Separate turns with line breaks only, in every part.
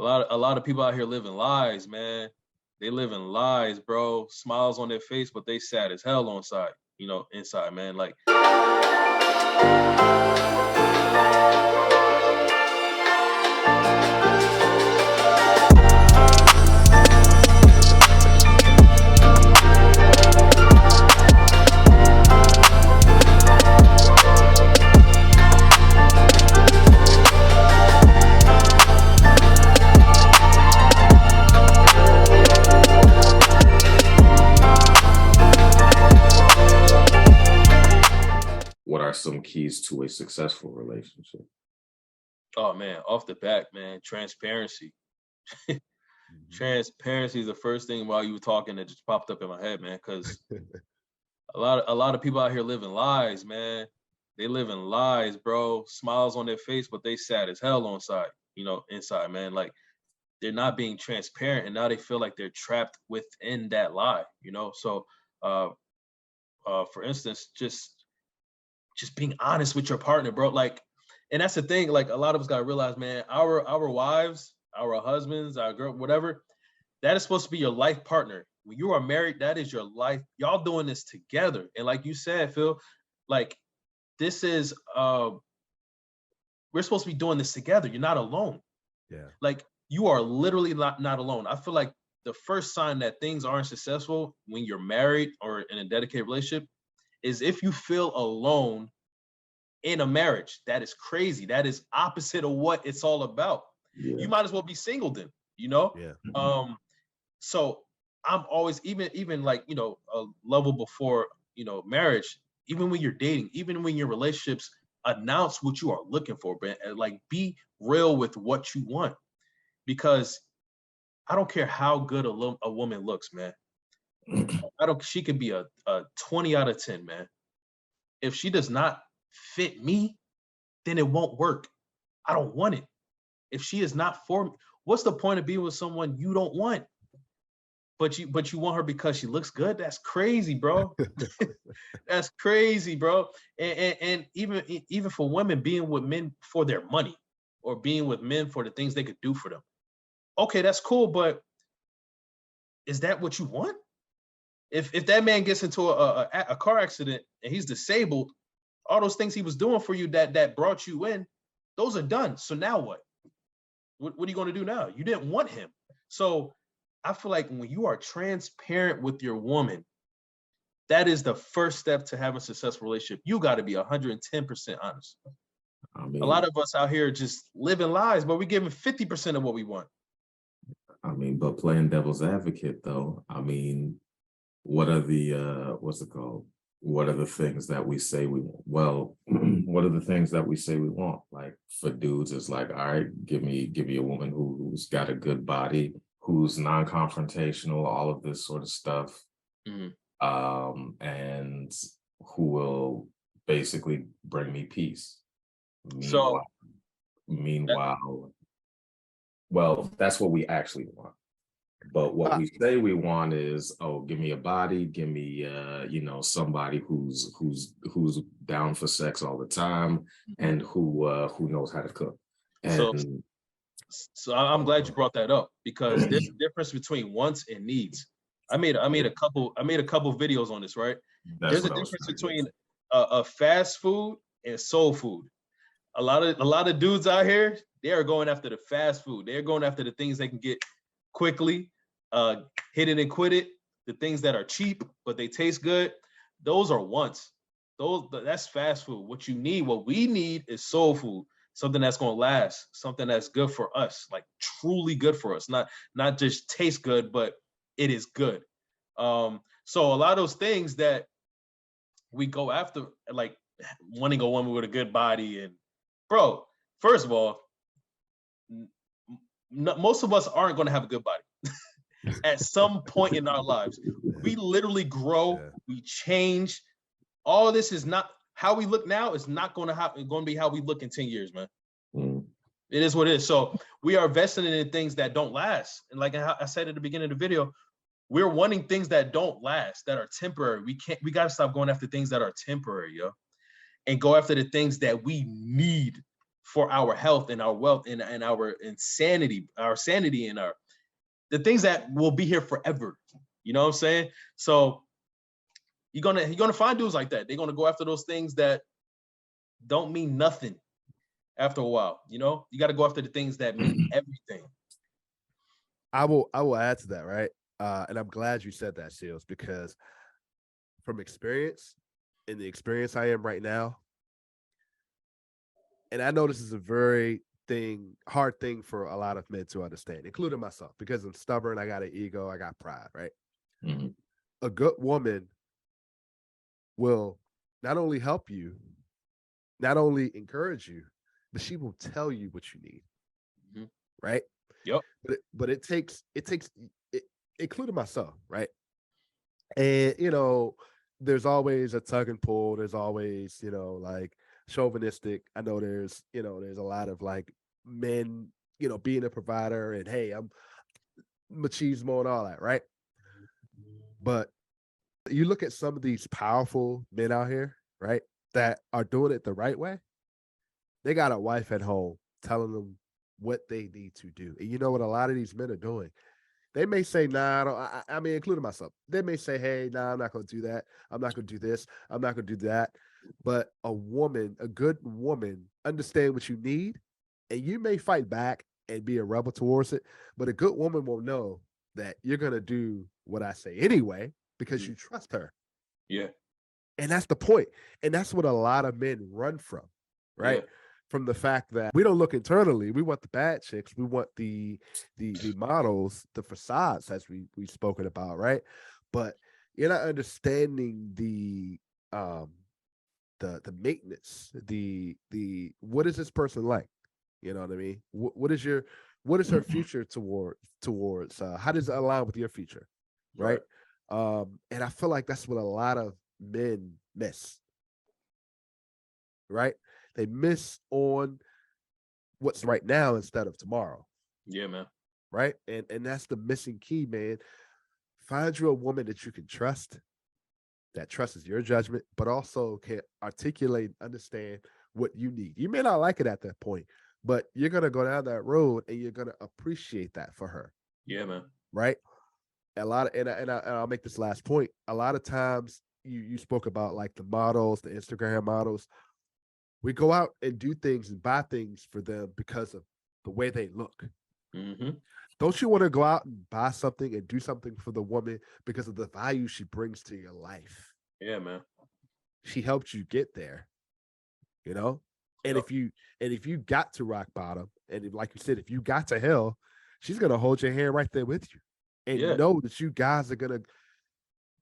A lot of people out here living lies, man. They live in lies, bro. Smiles on their face, but they sad as hell on side, inside, man. Like,
what are some keys to a successful relationship?
oh man, off the back, man, transparency. Transparency is the first thing while you were talking that just popped up in my head, man. Because a lot of people out here living lies, man. They live in lies, bro. Smiles on their face, but they sad as hell on side, inside, man. Like, they're not being transparent, and now they feel like they're trapped within that lie, So, for instance, just being honest with your partner, bro. Like, and that's the thing. Like, a lot of us gotta realize, man, our wives, our husbands, our girl, whatever, that is supposed to be your life partner. When you are married, that is your life. Y'all doing this together. And like you said, Phil, like, this is we're supposed to be doing this together. You're not alone.
Yeah.
Like, you are literally not alone. I feel like the first sign that things aren't successful when you're married or in a dedicated relationship is if you feel alone in a marriage. That is crazy. That is opposite of what it's all about.
Yeah.
You might as well be single then,
Yeah.
So I'm always, even like, a level before, marriage, even when you're dating, even when your relationships, announce what you are looking for, but like, be real with what you want. Because I don't care how good a woman looks, man. She could be a 20 out of 10, man. If she does not fit me, then it won't work. I don't want it. If she is not for me, what's the point of being with someone you don't want? But you want her because she looks good? That's crazy, bro. That's crazy, bro. And even for women, being with men for their money or being with men for the things they could do for them. Okay, that's cool, but is that what you want? If that man gets into a car accident and he's disabled, all those things he was doing for you that brought you in, those are done. So now what? What are you going to do now? You didn't want him. So I feel like when you are transparent with your woman, that is the first step to having a successful relationship. You got to be 110% honest.
I mean,
a lot of us out here just living lies, but we're giving 50% of what we want.
I mean, but playing devil's advocate, though, I mean, what are the what's it called? What are the things that we say we want? Well, what are the things that we say we want? Like, for dudes, it's like, all right, give me a woman who's got a good body, who's non-confrontational, all of this sort of stuff, and who will basically bring me peace. Meanwhile, well, that's what we actually want. But what we say we want is, oh, give me a body, give me somebody who's down for sex all the time, and who knows how to cook. And
so I'm glad you brought that up, because there's a difference between wants and needs. I made a couple videos on this, right? There's a difference between a fast food and soul food. A lot of dudes out here, they are going after the fast food. They're going after the things they can get quickly, hit it and quit it. The things that are cheap but they taste good, those are wants. That's fast food. What we need is soul food. Something that's gonna last, something that's good for us, like truly good for us, not just taste good, but it is good. So a lot of those things that we go after, like wanting a woman with a good body, and bro, first of all, most of us aren't going to have a good body. At some point in our lives, we literally grow, we change. All of this is not how we look now. Is not going to be how we look in 10 years, man. It is what it is. So we are investing in things that don't last. And like I said at the beginning of the video, we're wanting things that don't last, that are temporary. We got to stop going after things that are temporary, yo, and go after the things that we need. for our health and our wealth and our insanity, our sanity, and our the things that will be here forever. You know what I'm saying? So you're gonna find dudes like that. They're gonna go after those things that don't mean nothing after a while. You know, you got to go after the things that mean everything.
I will add to that, right? And I'm glad you said that, Seals, because from experience, in the experience I am right now, and I know this is a very hard thing for a lot of men to understand, including myself, because I'm stubborn, I got an ego, I got pride, right?
Mm-hmm.
A good woman will not only help you, not only encourage you, but she will tell you what you need, right?
Yep.
But it takes, including myself, right? And there's always a tug and pull. There's always, like chauvinistic. I know there's a lot of like men, being a provider and hey, I'm machismo and all that, right? But you look at some of these powerful men out here, right, that are doing it the right way. They got a wife at home telling them what they need to do. And you know what a lot of these men are doing? They may say, nah, I mean, including myself, they may say, hey, nah, I'm not going to do that. I'm not going to do this. I'm not going to do that. But a good woman, understand what you need. And you may fight back and be a rebel towards it. But a good woman will know that you're going to do what I say anyway, because you trust her.
Yeah.
And that's the point. And that's what a lot of men run from, right? Yeah. From the fact that we don't look internally. We want the bad chicks. We want the models, the facades, as we've spoken about, right? But you're not understanding the maintenance, the what is this person like? You know what I mean? What is her future towards how does it align with your future? Right. And I feel like that's what a lot of men miss. Right? They miss on what's right now instead of tomorrow.
Yeah, man.
Right? And that's the missing key, man. Find you a woman that you can trust, that trusts your judgment, but also can articulate, understand what you need. You may not like it at that point, but you're gonna go down that road and you're gonna appreciate that for her.
Yeah, man.
Right? A lot of, and I'll make this last point. A lot of times you spoke about like the models, the Instagram models. We go out and do things and buy things for them because of the way they look.
Mm-hmm.
Don't you want to go out and buy something and do something for the woman because of the value she brings to your life?
Yeah, man.
She helped you get there, And if you got to rock bottom, and like you said, if you got to hell, she's gonna hold your hand right there with you, and know that you guys are gonna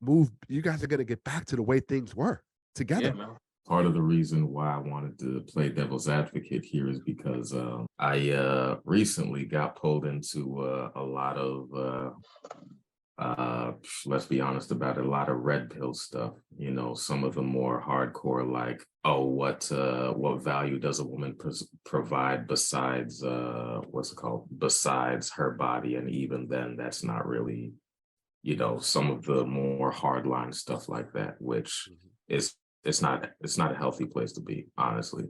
move. You guys are gonna get back to the way things were together.
Yeah, man.
Part of the reason why I wanted to play devil's advocate here is because I recently got pulled into a lot of, let's be honest about it, a lot of red pill stuff. Some of the more hardcore, like, oh, what value does a woman provide besides besides her body? And even then, that's not really, some of the more hardline stuff like that, which is. It's not a healthy place to be, honestly.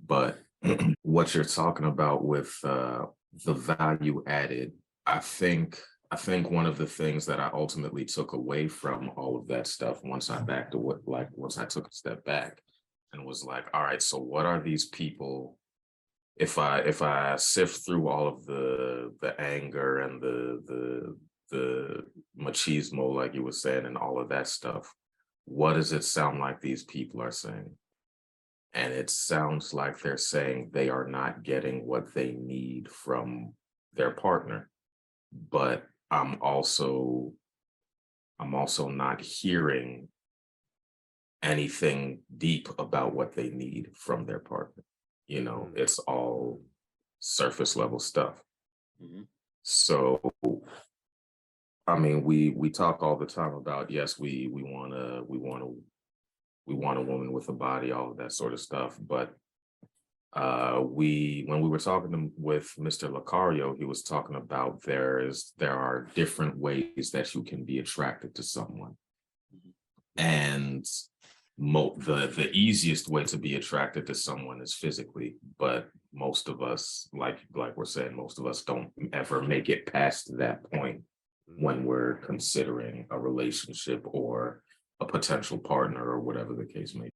But what you're talking about with the value added, I think one of the things that I ultimately took away from all of that stuff once I took a step back and was like, all right, so what are these people? If I sift through all of the anger and the machismo, like you were saying, and all of that stuff, what does it sound like these people are saying? And it sounds like they're saying they are not getting what they need from their partner. But I'm also not hearing anything deep about what they need from their partner. It's all surface level stuff. Mm-hmm. So I mean, we talk all the time about, yes, we want a woman with a body, all of that sort of stuff. But when we were talking with Mr. Lucario, he was talking about there are different ways that you can be attracted to someone, and the easiest way to be attracted to someone is physically, but most of us, like we're saying, most of us don't ever make it past that point when we're considering a relationship or a potential partner or whatever the case may be.